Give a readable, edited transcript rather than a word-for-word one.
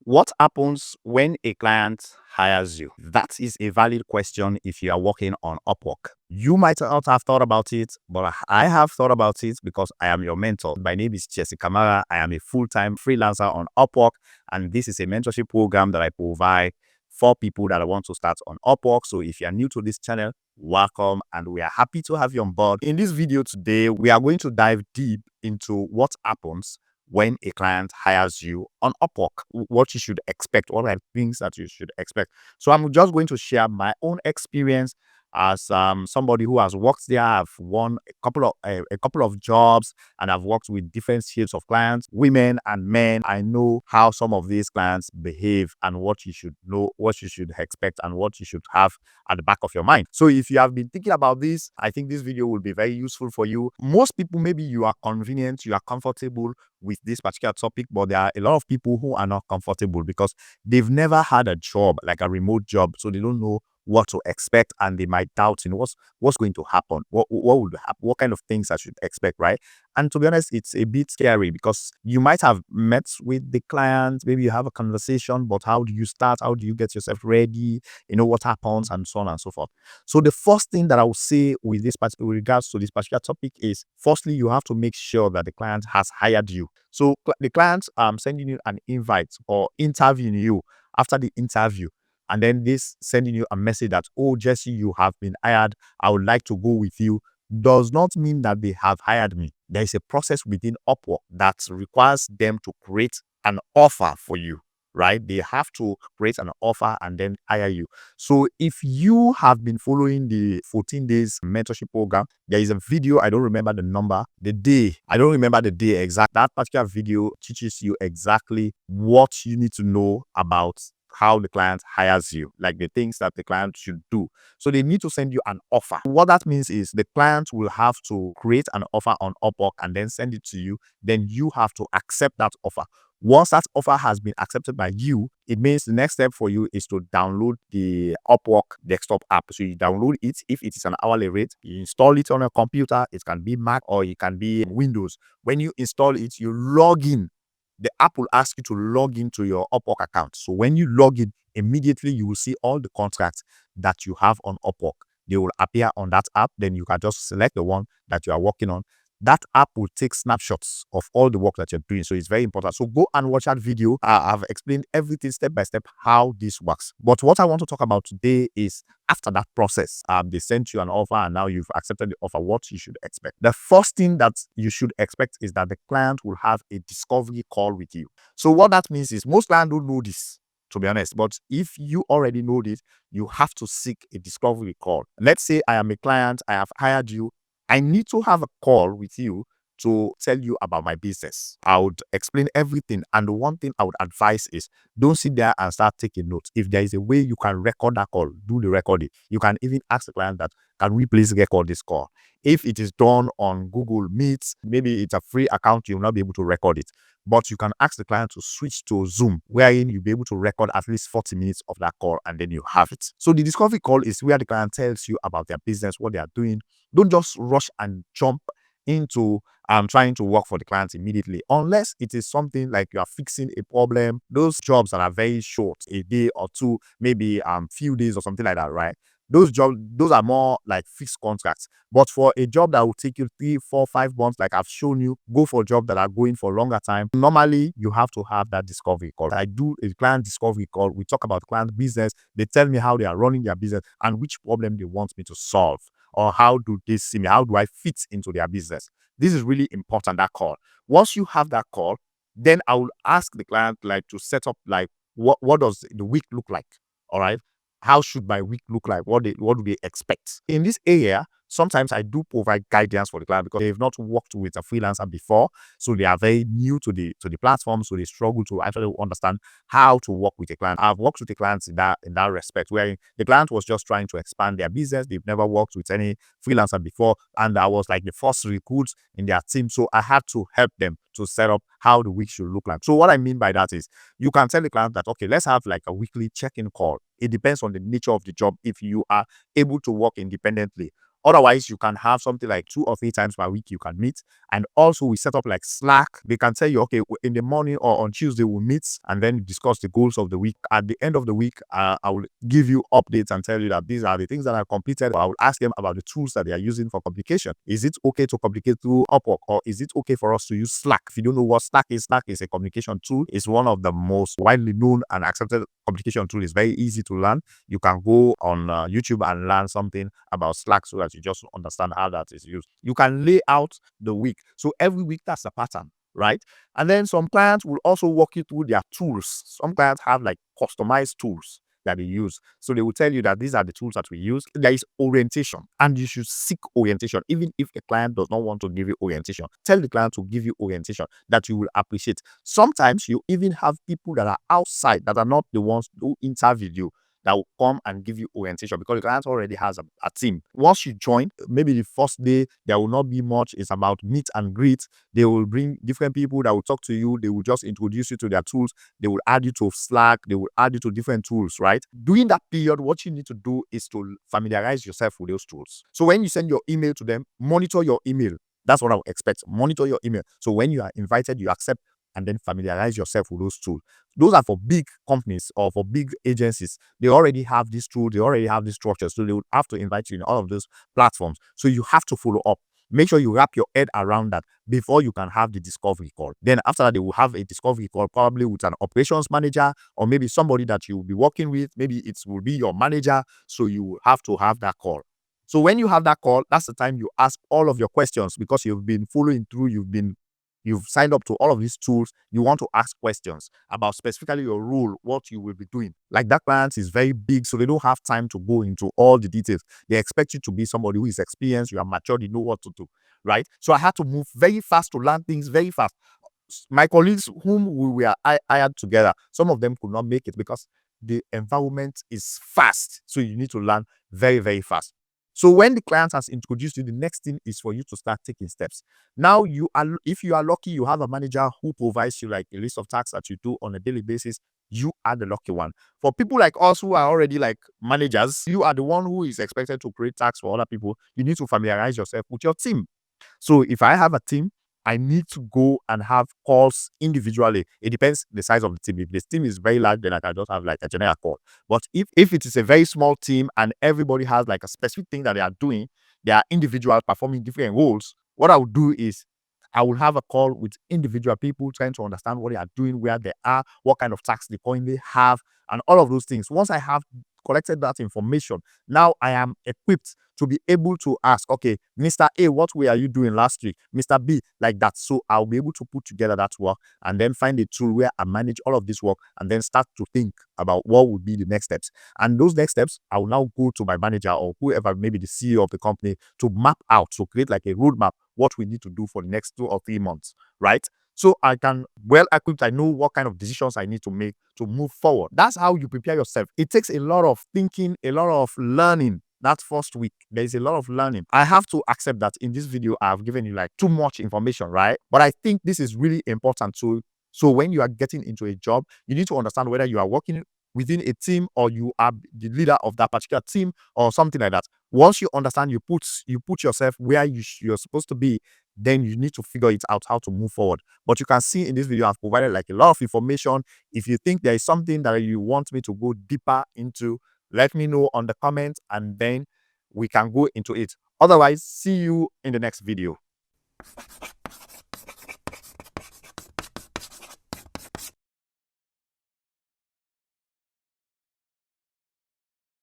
What happens when a client hires you? That is a valid question if you are working on Upwork. You might not have thought about it, but I have thought about it because I am your mentor. My name is Jesse Kamara. I am a full-time freelancer on Upwork, and this is a mentorship program that I provide for people that want to start on Upwork. So if you are new to this channel, welcome, and we are happy to have you on board. In this video today, we are going to dive deep into what happens when a client hires you on Upwork, what you should expect, what are things that you should expect. So I'm just going to share my own experience as somebody who has worked there. I've won a couple of jobs, and I've worked with different shapes of clients, women and men. I know how some of these clients behave and what you should know, what you should expect, and what you should have at the back of your mind. So if you have been thinking about this, I think this video will be very useful for you. Most people, maybe you are convenient, you are comfortable with this particular topic, but there are a lot of people who are not comfortable because they've never had a job, like a remote job, so they don't know what to expect, and they might doubt, what's going to happen, what would happen, what kind of things I should expect, right? And to be honest, it's a bit scary because you might have met with the client, maybe you have a conversation, but how do you start? How do you get yourself ready? What happens, and so on and so forth. So the first thing that I will say with with regards to this particular topic is, firstly, you have to make sure that the client has hired you. So the client sending you an invite or interviewing you. After the interview, and then this sending you a message that, oh, Jesse, you have been hired, I would like to go with you, does not mean that they have hired me. There is a process within Upwork that requires them to create an offer for you, right? They have to create an offer and then hire you. So if you have been following the 14 days mentorship program, there is a video, I don't remember the number, the day, I don't remember the day exact. That particular video teaches you exactly what you need to know about how the client hires you, like the things that the client should do. So they need to send you an offer. What that means is the client will have to create an offer on Upwork and then send it to you. Then you have to accept that offer. Once that offer has been accepted by you, it means the next step for you is to download the Upwork desktop app. So you download it. If it is an hourly rate, you install it on a computer. It can be Mac or it can be Windows. When you install it, you log in. The app will ask you to log into your Upwork account. So when you log in, immediately you will see all the contracts that you have on Upwork. They will appear on that app. Then you can just select the one that you are working on. That app will take snapshots of all the work that you're doing. So it's very important. So go and watch that video. I've explained everything step by step how this works. But what I want to talk about today is after that process, they sent you an offer and now you've accepted the offer, what you should expect. The first thing that you should expect is that the client will have a discovery call with you. So what that means is most clients don't know this, to be honest, but if you already know this, you have to seek a discovery call. Let's say I am a client, I have hired you, I need to have a call with you to tell you about my business. I would explain everything. And the one thing I would advise is don't sit there and start taking notes. If there is a way you can record that call, do the recording. You can even ask the client that, can we please record this call? If it is done on Google Meet, maybe it's a free account, you will not be able to record it. But you can ask the client to switch to Zoom, wherein you'll be able to record at least 40 minutes of that call and then you have it. So the discovery call is where the client tells you about their business, what they are doing. Don't just rush and jump into trying to work for the client immediately, unless it is something like you are fixing a problem. Those jobs that are very short, a day or two, maybe few days or something like that, right? Those jobs, those are more like fixed contracts. But for a job that will take you 3, 4, 5 months, like I've shown you, go for jobs that are going for longer time. Normally, you have to have that discovery call. I do a client discovery call. We talk about client business. They tell me how they are running their business and which problem they want me to solve, or how do they see me? How do I fit into their business? This is really important, that call. Once you have that call, then I will ask the client like to set up like what does the week look like? All right. How should my week look like? What do they expect? In this area, sometimes I do provide guidance for the client because they've not worked with a freelancer before. So they are very new to the platform. So they struggle to actually understand how to work with a client. I've worked with the clients in that respect, where the client was just trying to expand their business. They've never worked with any freelancer before, and I was like the first recruit in their team. So I had to help them to set up how the week should look like. So what I mean by that is you can tell the client that, okay, let's have like a weekly check-in call. It depends on the nature of the job. If you are able to work independently, Otherwise, you can have something like 2 or 3 times per week you can meet. And also we set up like Slack. They can tell you, okay, in the morning or on Tuesday we'll meet and then discuss the goals of the week. At the end of the week, I will give you updates and tell you that these are the things that I completed. I will ask them about the tools that they are using for communication. Is it okay to communicate through Upwork, or is it okay for us to use Slack? If you don't know what Slack is a communication tool. It's one of the most widely known and accepted communication tool. It's very easy to learn. You can go on YouTube and learn something about Slack so that you just understand how that is used. You can lay out the week. So every week, that's a pattern, right? And then some clients will also walk you through their tools. Some clients have like customized tools that they use. So they will tell you that these are the tools that we use. There is orientation, and you should seek orientation. Even if a client does not want to give you orientation, tell the client to give you orientation that you will appreciate. Sometimes you even have people that are outside, that are not the ones who interviewed you, that will come and give you orientation, because the client already has a team. Once you join, maybe the first day, there will not be much. It's about meet and greet. They will bring different people that will talk to you. They will just introduce you to their tools. They will add you to Slack. They will add you to different tools, right? During that period, what you need to do is to familiarize yourself with those tools. So when you send your email to them, monitor your email. That's what I would expect. Monitor your email. So when you are invited, you accept, and then familiarize yourself with those tools. Those are for big companies or for big agencies. They already have this tool, they already have this structure, so they would have to invite you in all of those platforms. So you have to follow up. Make sure you wrap your head around that before you can have the discovery call. Then after that, they will have a discovery call, probably with an operations manager, or maybe somebody that you will be working with. Maybe it will be your manager. So you will have to have that call. So when you have that call, that's the time you ask all of your questions, because you've been following through, you've signed up to all of these tools. You want to ask questions about specifically your role, what you will be doing. Like, that client is very big, so they don't have time to go into all the details. They expect you to be somebody who is experienced, you are mature, you know what to do, right? So I had to move very fast to learn things very fast. My colleagues whom we were hired together, some of them could not make it because the environment is fast. So you need to learn very, very fast. So when the client has introduced you, the next thing is for you to start taking steps. Now, if you are lucky, you have a manager who provides you like a list of tasks that you do on a daily basis. You are the lucky one. For people like us who are already like managers, you are the one who is expected to create tasks for other people. You need to familiarize yourself with your team. So if I have a team, I need to go and have calls individually. It depends the size of the team. If the team is very large, then I can just have like a general call. But if it is a very small team and everybody has like a specific thing that they are doing, they are individual performing different roles, what I would do is I will have a call with individual people, trying to understand what they are doing, where they are, what kind of tasks they currently have, and all of those things. Once I have collected that information, now I am equipped to be able to ask, okay, Mr. A, what way are you doing last week? Mr. B, like that. So I'll be able to put together that work and then find a tool where I manage all of this work, and then start to think about what would be the next steps. And those next steps, I will now go to my manager or whoever, maybe the CEO of the company, to map out, to create like a roadmap, what we need to do for the next 2 or 3 months, right? So I can, well equipped, I know what kind of decisions I need to make to move forward. That's how you prepare yourself. It takes a lot of thinking, a lot of learning. That first week, there is a lot of learning. I have to accept that in this video, I've given you like too much information, right? But I think this is really important too. So when you are getting into a job, you need to understand whether you are working within a team or you are the leader of that particular team or something like that. Once you understand, you put yourself where you're supposed to be, then you need to figure it out how to move forward. But you can see in this video, I've provided like a lot of information. If you think there is something that you want me to go deeper into, let me know on the comment, and then we can go into it. Otherwise, see you in the next video.